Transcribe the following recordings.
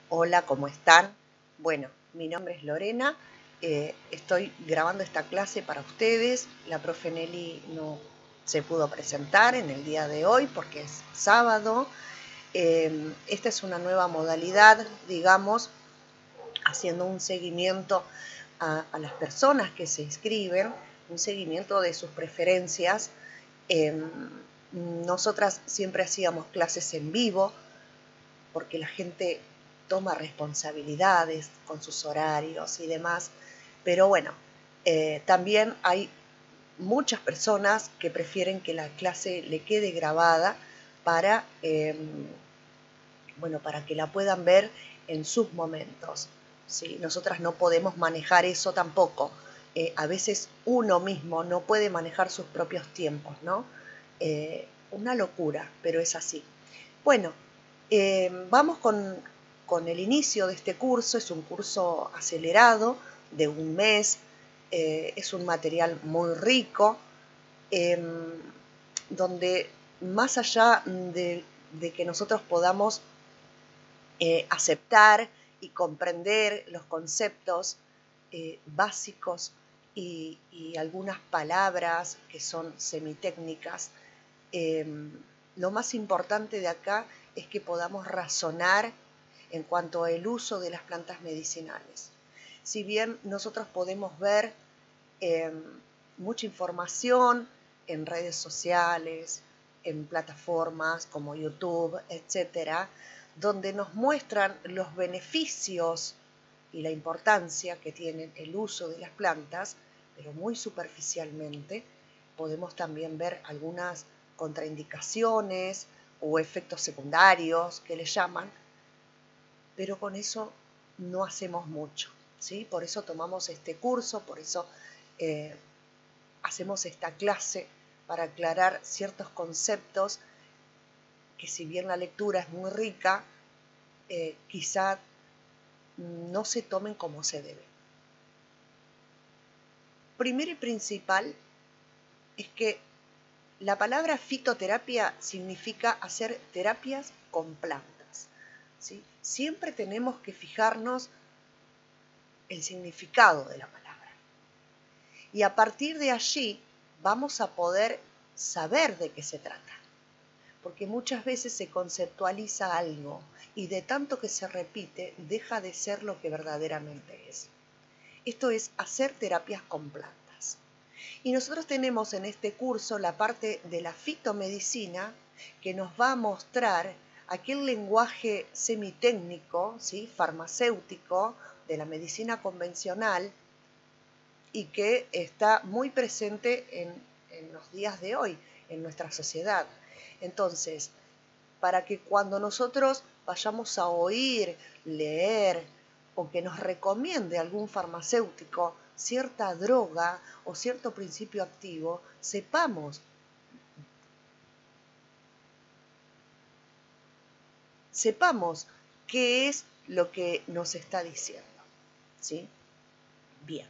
Hola, ¿cómo están? Bueno, mi nombre es Lorena, estoy grabando esta clase para ustedes. La profe Nelly no se pudo presentar en el día de hoy porque es sábado. Esta es una nueva modalidad, digamos, haciendo un seguimiento a las personas que se inscriben, un seguimiento de sus preferencias. Nosotras siempre hacíamos clases en vivo, porque la gente toma responsabilidades con sus horarios y demás, pero bueno, también hay muchas personas que prefieren que la clase le quede grabada para, bueno, para que la puedan ver en sus momentos. ¿Sí? Nosotras no podemos manejar eso tampoco. A veces uno mismo no puede manejar sus propios tiempos, ¿no? Una locura, pero es así. Bueno, vamos con el inicio de este curso. Es un curso acelerado de un mes. Es un material muy rico, eh, donde más allá de que nosotros podamos aceptar y comprender los conceptos básicos y algunas palabras que son semitécnicas, lo más importante de acá es que podamos razonar en cuanto al uso de las plantas medicinales. Si bien nosotros podemos ver eh, mucha información en redes sociales, en plataformas como YouTube, etcétera, donde nos muestran los beneficios y la importancia que tienen el uso de las plantas, pero muy superficialmente. Podemos también ver algunas contraindicaciones o efectos secundarios que le llaman, pero con eso no hacemos mucho, ¿sí? Por eso tomamos este curso, por eso hacemos esta clase, para aclarar ciertos conceptos que, si bien la lectura es muy rica, quizá no se tomen como se debe. Primero y principal es que la palabra fitoterapia significa hacer terapias con plantas, ¿sí? Siempre tenemos que fijarnos el significado de la palabra. Y a partir de allí vamos a poder saber de qué se trata. Porque muchas veces se conceptualiza algo y de tanto que se repite deja de ser lo que verdaderamente es. Esto es hacer terapias con plantas. Y nosotros tenemos en este curso la parte de la fitomedicina, que nos va a mostrar aquel lenguaje semitécnico, ¿sí? Farmacéutico, de la medicina convencional, y que está muy presente en los días de hoy, en nuestra sociedad. Entonces, para que cuando nosotros vayamos a oír, leer o que nos recomiende algún farmacéutico cierta droga o cierto principio activo, sepamos qué es lo que nos está diciendo, ¿sí? Bien.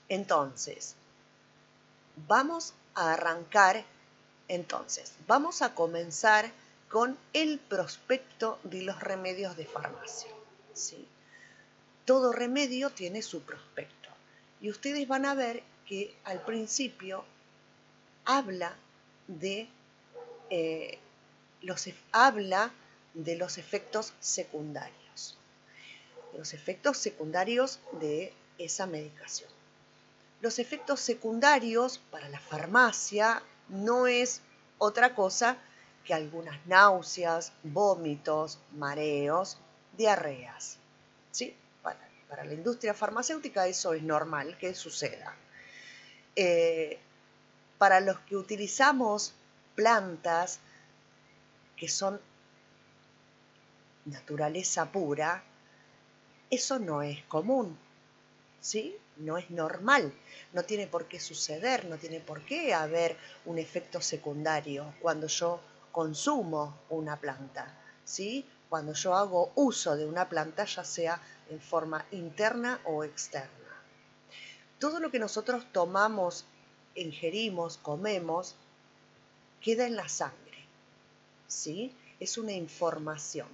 Entonces, vamos a arrancar. Vamos a comenzar con el prospecto de los remedios de farmacia, ¿sí? Todo remedio tiene su prospecto. Y ustedes van a ver que al principio habla de, habla de los efectos secundarios. Los efectos secundarios de esa medicación. Los efectos secundarios para la farmacia no es otra cosa que algunas náuseas, vómitos, mareos, diarreas, ¿sí? Para la industria farmacéutica eso es normal que suceda. Para los que utilizamos plantas que son naturaleza pura, eso no es común, ¿sí? No es normal, no tiene por qué suceder, no tiene por qué haber un efecto secundario cuando yo consumo una planta, ¿sí? Cuando yo hago uso de una planta, ya sea en forma interna o externa. Todo lo que nosotros tomamos, ingerimos, comemos, queda en la sangre, ¿sí? es una información.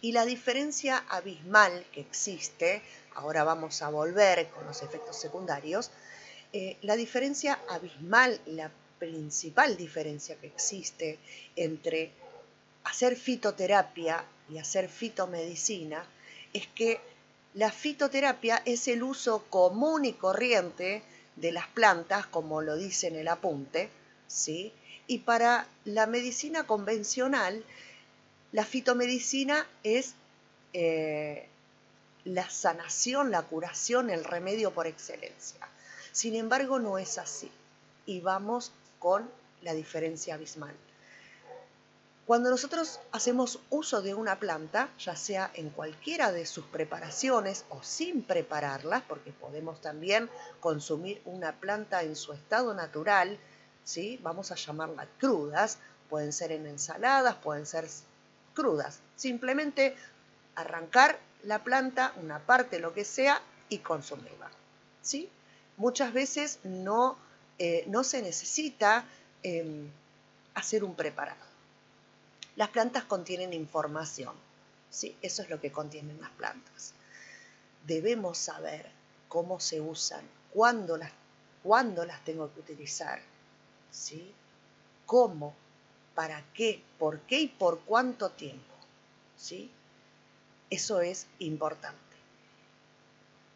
Y la diferencia abismal que existe, ahora vamos a volver con los efectos secundarios, la diferencia abismal, la principal diferencia que existe entre hacer fitoterapia y hacer fitomedicina es que la fitoterapia es el uso común y corriente de las plantas, como lo dice en el apunte, ¿sí? Y para la medicina convencional, la fitomedicina es la sanación, la curación, el remedio por excelencia. Sin embargo, no es así. Y vamos con la diferencia abismal. Cuando nosotros hacemos uso de una planta, ya sea en cualquiera de sus preparaciones o sin prepararlas, porque podemos también consumir una planta en su estado natural, ¿sí? Vamos a llamarlas crudas, pueden ser en ensaladas, pueden ser crudas. Simplemente arrancar la planta, una parte, lo que sea, y consumirla, ¿sí? Muchas veces no se necesita hacer un preparado. Las plantas contienen información, ¿sí? Eso es lo que contienen las plantas. Debemos saber cómo se usan, cuándo las tengo que utilizar, ¿sí? Cómo, para qué, por qué y por cuánto tiempo, ¿sí? Eso es importante.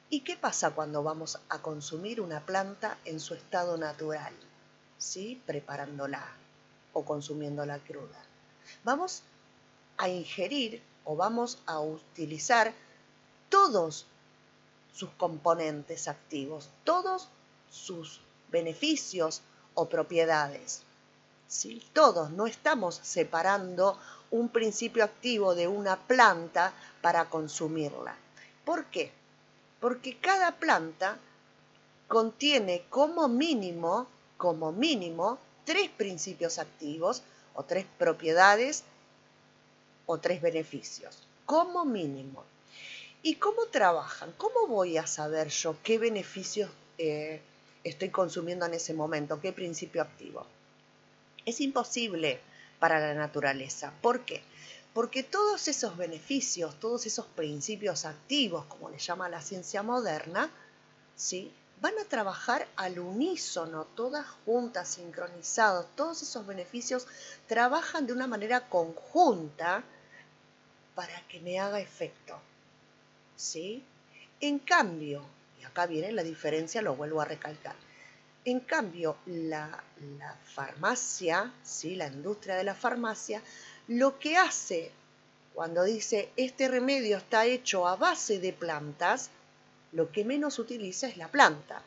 ¿Y qué pasa cuando vamos a consumir una planta en su estado natural, ¿sí? Preparándola o consumiéndola cruda? Vamos a ingerir o vamos a utilizar todos sus componentes activos, todos sus beneficios o propiedades, ¿sí? Todos, no estamos separando un principio activo de una planta para consumirla. ¿Por qué? Porque cada planta contiene como mínimo 3 principios activos o 3 propiedades o 3 beneficios, como mínimo. ¿Y cómo trabajan? ¿Cómo voy a saber yo qué beneficios estoy consumiendo en ese momento, qué principio activo? Es imposible para la naturaleza. ¿Por qué? Porque todos esos beneficios, todos esos principios activos, como le llama la ciencia moderna, ¿sí? Van a trabajar al unísono, todas juntas, sincronizados. Todos esos beneficios trabajan de una manera conjunta para que me haga efecto, ¿sí? En cambio, y acá viene la diferencia, lo vuelvo a recalcar, en cambio la farmacia, ¿sí? La industria de la farmacia, lo que hace cuando dice este remedio está hecho a base de plantas, lo que menos utiliza es la planta.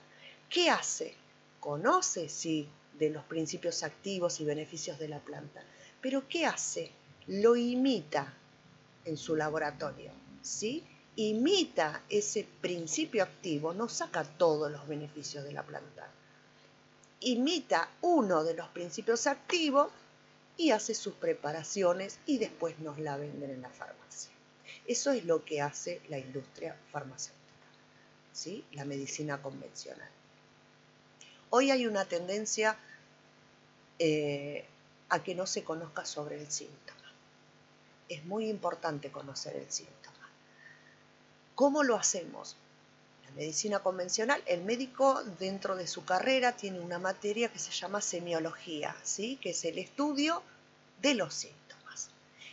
¿Qué hace? Conoce, sí, de los principios activos y beneficios de la planta, pero ¿qué hace? Lo imita en su laboratorio, ¿sí? Imita ese principio activo, no saca todos los beneficios de la planta. Imita uno de los principios activos y hace sus preparaciones y después nos la venden en la farmacia. Eso es lo que hace la industria farmacéutica, ¿sí? La medicina convencional. Hoy hay una tendencia a que no se conozca sobre el síntoma. Es muy importante conocer el síntoma. ¿Cómo lo hacemos? La medicina convencional, el médico dentro de su carrera tiene una materia que se llama semiología, ¿sí? Que es el estudio de los síntomas.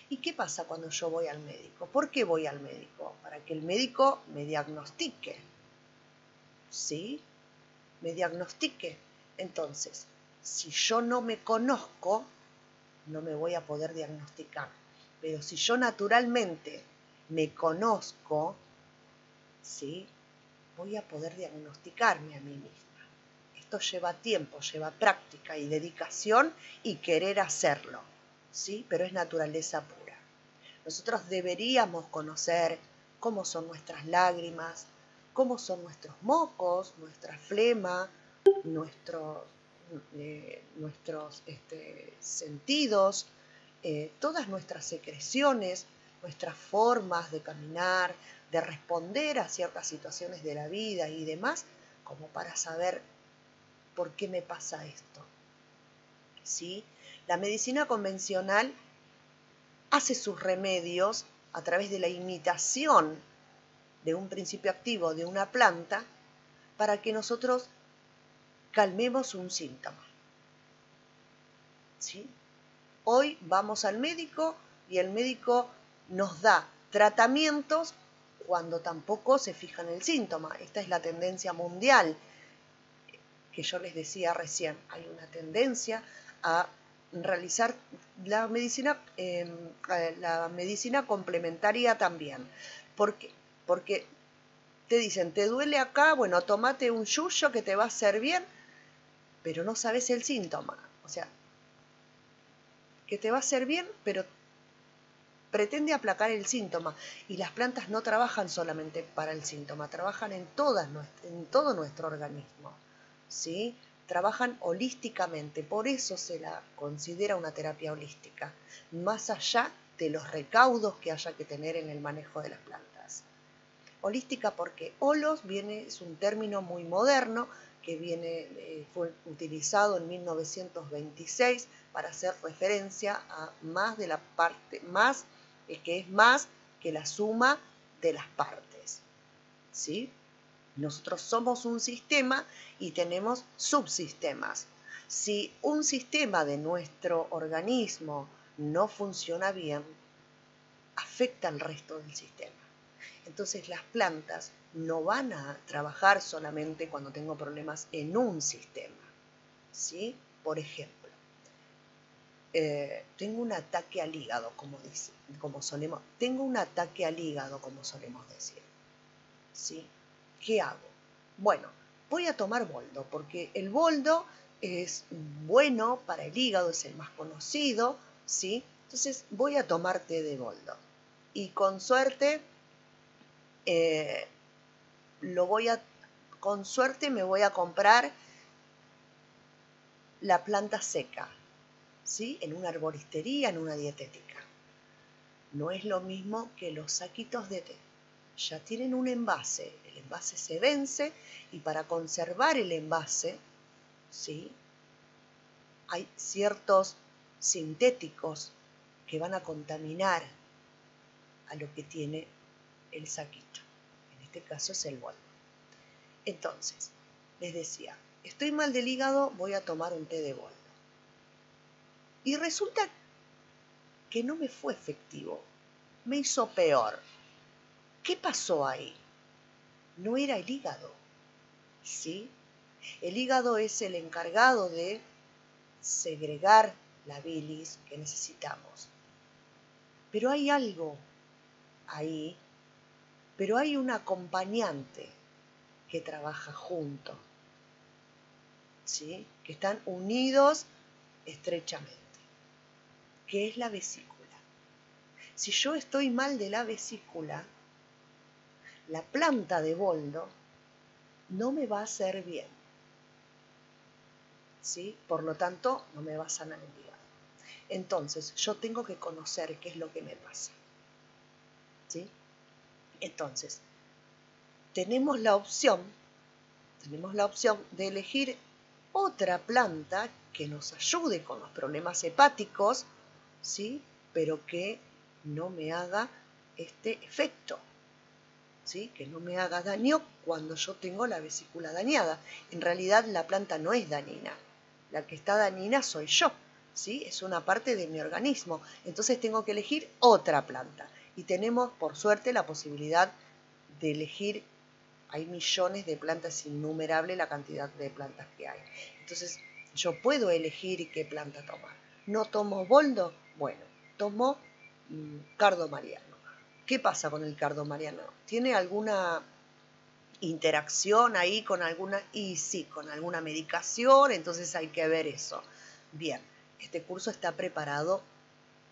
¿Y qué pasa cuando yo voy al médico? ¿Por qué voy al médico? Para que el médico me diagnostique, ¿sí? Me diagnostique. Entonces, si yo no me conozco, no me voy a poder diagnosticar. Pero si yo naturalmente me conozco, ¿sí? Voy a poder diagnosticarme a mí misma. Esto lleva tiempo, lleva práctica y dedicación y querer hacerlo, ¿sí? Pero es naturaleza pura. Nosotros deberíamos conocer cómo son nuestras lágrimas, cómo son nuestros mocos, nuestra flema, nuestros sentidos, todas nuestras secreciones, nuestras formas de caminar, de responder a ciertas situaciones de la vida y demás, como para saber por qué me pasa esto, ¿sí? La medicina convencional hace sus remedios a través de la imitación de un principio activo de una planta para que nosotros calmemos un síntoma. ¿Sí? Hoy vamos al médico y el médico nos da tratamientos cuando tampoco se fija en el síntoma. Esta es la tendencia mundial que yo les decía recién. Hay una tendencia a realizar la medicina complementaria también. ¿Por qué? Porque te dicen, ¿te duele acá? Bueno, tomate un yuyo que te va a hacer bien, pero no sabes el síntoma. O sea, que te va a hacer bien, pero pretende aplacar el síntoma. Y las plantas no trabajan solamente para el síntoma, trabajan en todo nuestro organismo. ¿Sí? Trabajan holísticamente, por eso se la considera una terapia holística, más allá de los recaudos que haya que tener en el manejo de las plantas. Holística porque holos es un término muy moderno que fue utilizado en 1926 para hacer referencia a más de la parte, que es más que la suma de las partes. ¿Sí? Nosotros somos un sistema y tenemos subsistemas. Si un sistema de nuestro organismo no funciona bien, afecta al resto del sistema. Entonces las plantas no van a trabajar solamente cuando tengo problemas en un sistema. ¿Sí? Por ejemplo, tengo un ataque al hígado, tengo un ataque al hígado, como solemos decir. ¿Sí? ¿Qué hago? Bueno, voy a tomar boldo, porque el boldo es bueno para el hígado, es el más conocido, ¿sí? Entonces voy a tomar té de boldo. Y con suerte, con suerte me voy a comprar la planta seca, ¿sí? En una arboristería, en una dietética. No es lo mismo que los saquitos de té. Ya tienen un envase, el envase se vence y para conservar el envase, ¿sí? Hay ciertos sintéticos que van a contaminar a lo que tiene el saquito. En este caso es el boldo. Entonces, les decía, estoy mal del hígado, voy a tomar un té de boldo. Y resulta que no me fue efectivo, me hizo peor. ¿Qué pasó ahí? No era el hígado, ¿sí? El hígado es el encargado de segregar la bilis que necesitamos. Pero hay algo ahí, pero hay un acompañante que trabaja junto, ¿sí? Que están unidos estrechamente, que es la vesícula. Si yo estoy mal de la vesícula, la planta de boldo no me va a hacer bien, ¿sí? Por lo tanto, no me va a sanar el hígado. Entonces, yo tengo que conocer qué es lo que me pasa, ¿sí? Entonces, tenemos la opción de elegir otra planta que nos ayude con los problemas hepáticos, ¿sí? Pero que no me haga este efecto, ¿sí? Que no me haga daño cuando yo tengo la vesícula dañada. En realidad la planta no es dañina, la que está dañina soy yo, ¿sí? Es una parte de mi organismo. Entonces tengo que elegir otra planta. Y tenemos, por suerte, la posibilidad de elegir. Hay millones de plantas, innumerable la cantidad de plantas que hay. Entonces yo puedo elegir qué planta tomar. ¿No tomo boldo? Bueno, tomo cardo mariano. ¿Qué pasa con el cardo mariano? ¿Tiene alguna interacción ahí con alguna? Y sí, con alguna medicación, entonces hay que ver eso. Bien, este curso está preparado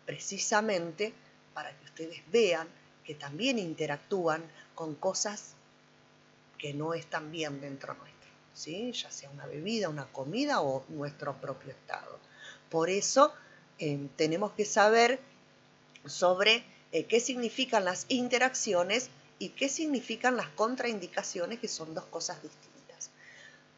precisamente para que ustedes vean que también interactúan con cosas que no están bien dentro nuestro, ¿sí? Ya sea una bebida, una comida o nuestro propio estado. Por eso tenemos que saber sobre qué significan las interacciones y qué significan las contraindicaciones, que son dos cosas distintas.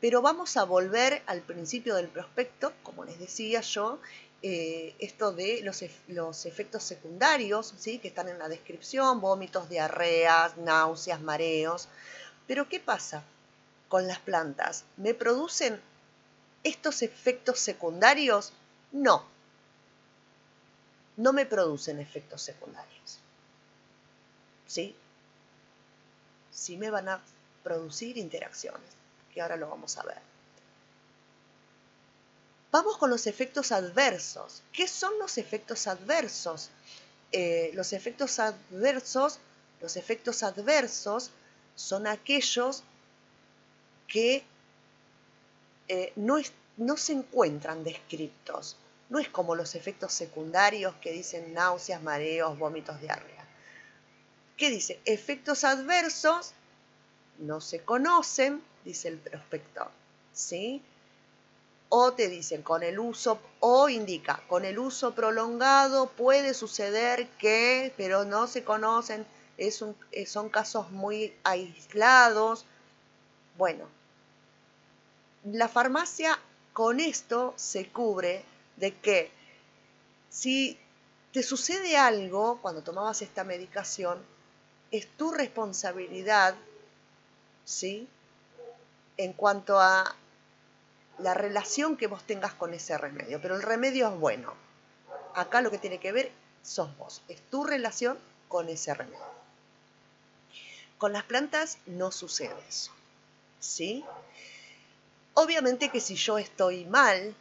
Pero vamos a volver al principio del prospecto, como les decía yo, esto de los efectos secundarios, ¿sí? Que están en la descripción, vómitos, diarreas, náuseas, mareos. Pero ¿qué pasa con las plantas? ¿Me producen estos efectos secundarios? No, no me producen efectos secundarios. ¿Sí? Sí me van a producir interacciones, que ahora lo vamos a ver. Vamos con los efectos adversos. ¿Qué son los efectos adversos? Los efectos adversos son aquellos que no se encuentran descritos. No es como los efectos secundarios que dicen náuseas, mareos, vómitos, diarrea. ¿Qué dice? Efectos adversos no se conocen, dice el prospector, ¿sí? O te dicen con el uso, o indica, con el uso prolongado puede suceder que, pero no se conocen, son casos muy aislados. Bueno, la farmacia con esto se cubre de que si te sucede algo cuando tomabas esta medicación, es tu responsabilidad, ¿sí? En cuanto a la relación que vos tengas con ese remedio, pero el remedio es bueno. Acá lo que tiene que ver sos vos, es tu relación con ese remedio. Con las plantas no sucede eso, ¿sí? Obviamente que si yo estoy mal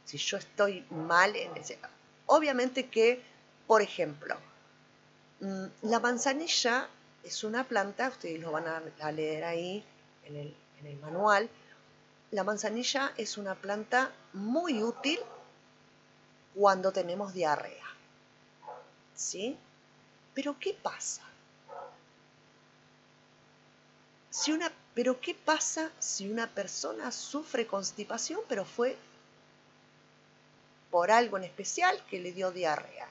en ese... Obviamente que, por ejemplo, la manzanilla es una planta, ustedes lo van a leer ahí en el manual. La manzanilla es una planta muy útil cuando tenemos diarrea, ¿sí? Pero ¿qué pasa? ¿Qué pasa si una persona sufre constipación, pero fue por algo en especial que le dio diarrea?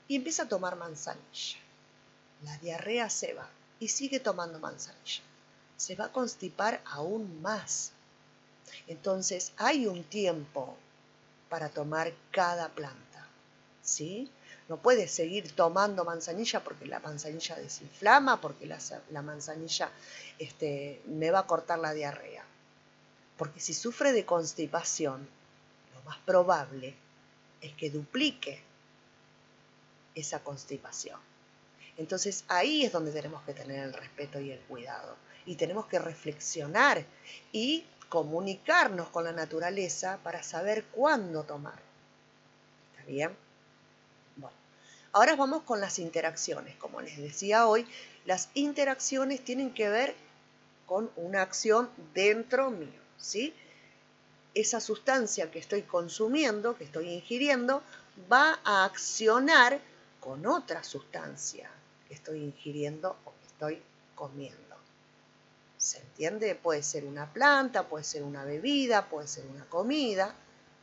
Y empieza a tomar manzanilla. La diarrea se va y sigue tomando manzanilla. Se va a constipar aún más. Entonces hay un tiempo para tomar cada planta, ¿sí? No puedes seguir tomando manzanilla porque la manzanilla desinflama, porque la manzanilla me va a cortar la diarrea. Porque si sufre de constipación, lo más probable es que duplique esa constipación. Entonces ahí es donde tenemos que tener el respeto y el cuidado. Y tenemos que reflexionar y comunicarnos con la naturaleza para saber cuándo tomar. ¿Está bien? Bueno, ahora vamos con las interacciones. Como les decía hoy, las interacciones tienen que ver con una acción dentro mío, ¿sí? Esa sustancia que estoy consumiendo, que estoy ingiriendo, va a accionar con otra sustancia que estoy ingiriendo o que estoy comiendo. ¿Se entiende? Puede ser una planta, puede ser una bebida, puede ser una comida,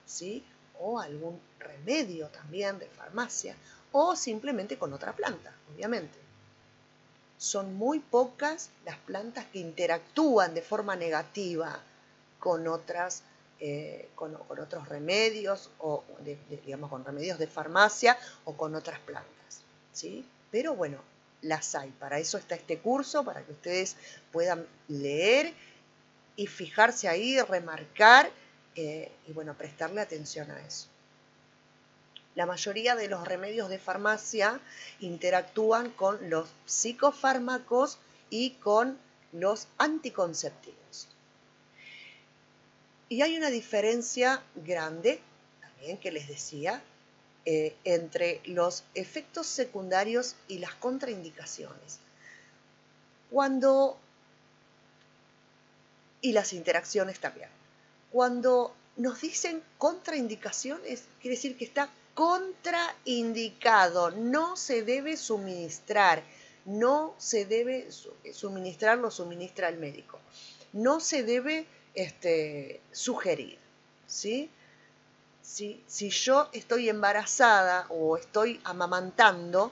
¿sí? O algún remedio también de farmacia, o simplemente con otra planta, obviamente. Son muy pocas las plantas que interactúan de forma negativa con otros remedios, o digamos con remedios de farmacia o con otras plantas, ¿sí? Pero bueno, las hay. Para eso está este curso, para que ustedes puedan leer y fijarse ahí, remarcar y bueno, prestarle atención a eso. La mayoría de los remedios de farmacia interactúan con los psicofármacos y con los anticonceptivos. Y hay una diferencia grande, también que les decía, entre los efectos secundarios y las contraindicaciones. Y las interacciones también. Cuando nos dicen contraindicaciones, quiere decir que está contraindicado, no se debe suministrar, no se debe suministrar, lo suministra el médico, no se debe sugerir, ¿sí? Si yo estoy embarazada o estoy amamantando,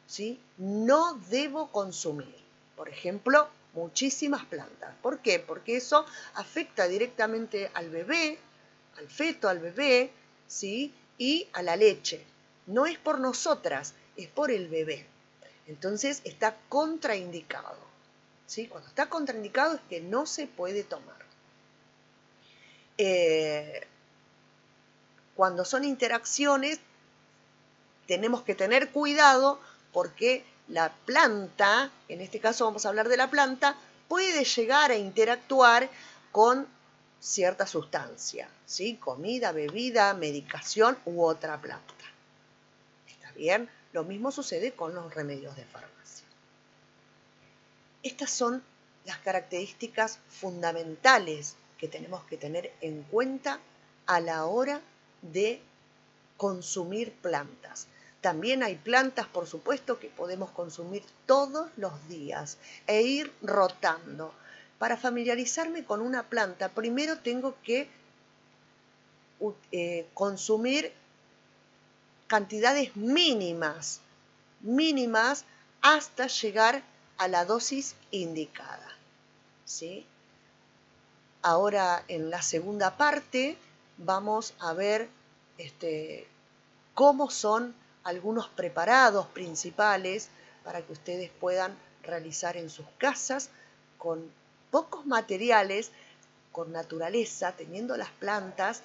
¿sí? No debo consumir, por ejemplo, muchísimas plantas. ¿Por qué? Porque eso afecta directamente al bebé, al feto, al bebé, ¿sí? Y a la leche. No es por nosotras, es por el bebé. Entonces está contraindicado, ¿sí? Cuando está contraindicado es que no se puede tomar. Cuando son interacciones, tenemos que tener cuidado porque la planta, en este caso vamos a hablar de la planta, puede llegar a interactuar con cierta sustancia, ¿sí? Comida, bebida, medicación u otra planta. ¿Está bien? Lo mismo sucede con los remedios de farmacia. Estas son las características fundamentales que tenemos que tener en cuenta a la hora de consumir plantas. También hay plantas, por supuesto, que podemos consumir todos los días e ir rotando. Para familiarizarme con una planta, primero tengo que consumir cantidades mínimas hasta llegar a la dosis indicada, ¿sí? Ahora en la segunda parte vamos a ver cómo son algunos preparados principales para que ustedes puedan realizar en sus casas con pocos materiales, con naturaleza, teniendo las plantas,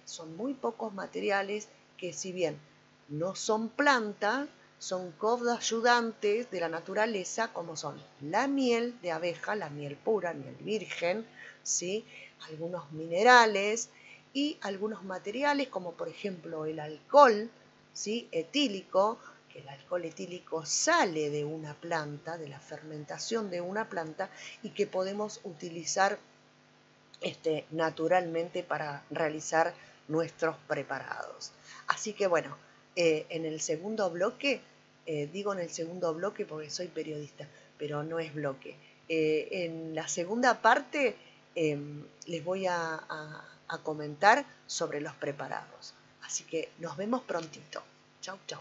son muy pocos materiales que si bien no son plantas, son coayudantes de la naturaleza, como son la miel de abeja, la miel pura, miel virgen, ¿sí? Algunos minerales y algunos materiales como por ejemplo el alcohol, ¿sí? Etílico, que el alcohol etílico sale de una planta, de la fermentación de una planta y que podemos utilizar naturalmente para realizar nuestros preparados. Así que bueno, en el segundo bloque, digo en el segundo bloque porque soy periodista, pero no es bloque. En la segunda parte les voy a comentar sobre los preparados. Así que nos vemos prontito. Chau, chau.